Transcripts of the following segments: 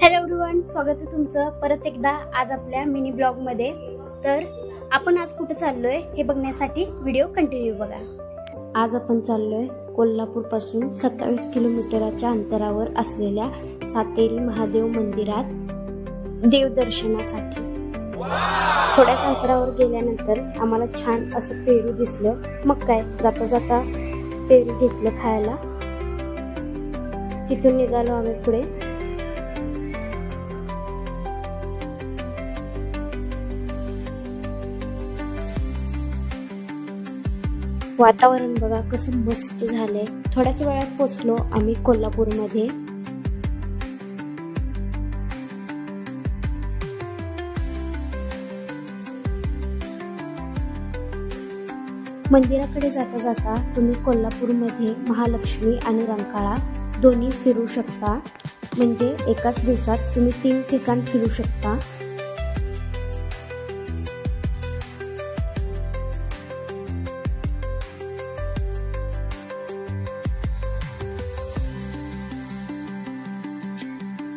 Hello everyone, स्वागत आहे तुमचं परत एकदा आज आपल्या मिनी ब्लॉग मध्ये। तर आपण आज कुठे चाललोय हे बघण्यासाठी व्हिडिओ कंटिन्यू बघा। आज आपण चाललोय कोल्हापूर पासून 27 किलोमीटरच्या अंतरावर असलेल्या सातेरी महादेव मंदिरात देवदर्शनासाठी। थोड्या अंतरावर गेल्यानंतर आम्हाला छान असं पेरू दिसलं, मग काय जाता जाता पेरू घेतलं खायला। तिथून निघालो आम्ही पुढे। वातावरण बघा कसं मस्त झालंय। थोड्याच वेळात पोहोचलो आम्ही कोल्हापूरमध्ये। मंदिराकडे जाता जाता तुम्ही कोल्हापूरमध्ये महालक्ष्मी आणि रंकाळा दोन्ही फिरू शकता, म्हणजे एकाच दिवसात तुम्ही 3 ठिकाण फिरू शकता।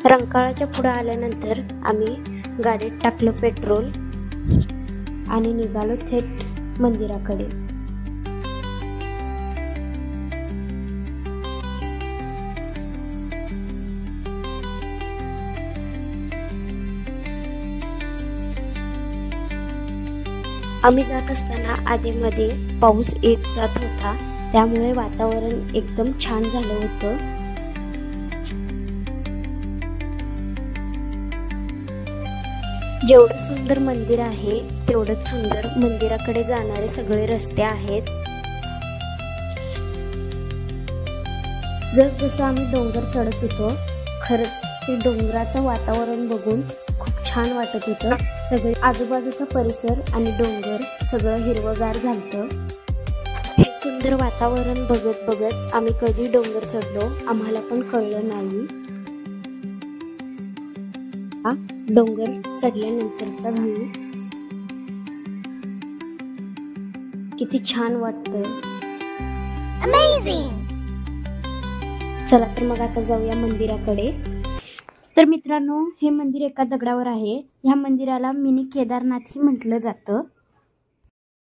रंकाळाच्या पुढे आल्यानंतर आम्ही गाडीत टाकलं पेट्रोल आणि निघालो थेट मंदिराकडे। आम्ही जात असताना आधीमध्ये पाऊस येत जात होता, त्यामुळे वातावरण एकदम छान झालं होतं। जेवढं सुंदर मंदिर आहे तेवढंच सुंदर मंदिराकडे जाणारे सगळे रस्ते आहेत। जसजसं आम्ही डोंगर चढत होतो, खरंच ते डोंगराचं वातावरण बघून खूप छान वाटत होतं। सगळे आजूबाजूचा परिसर आणि डोंगर सगळं हिरवगार झालतं। हे सुंदर वातावरण बघत बघत आम्ही कधी डोंगर चढलो आम्हाला पण कळलं नाही। डोंगर चढल्यानंतरचा व्ह्यू किती छान वाटतं, अमेझिंग। चला तर मग आता जाऊया मंदिराकडे। तर मित्रांनो, हे मंदिर एका दगडावर आहे। ह्या मंदिराला मिनी केदारनाथ ही म्हटलं जातं।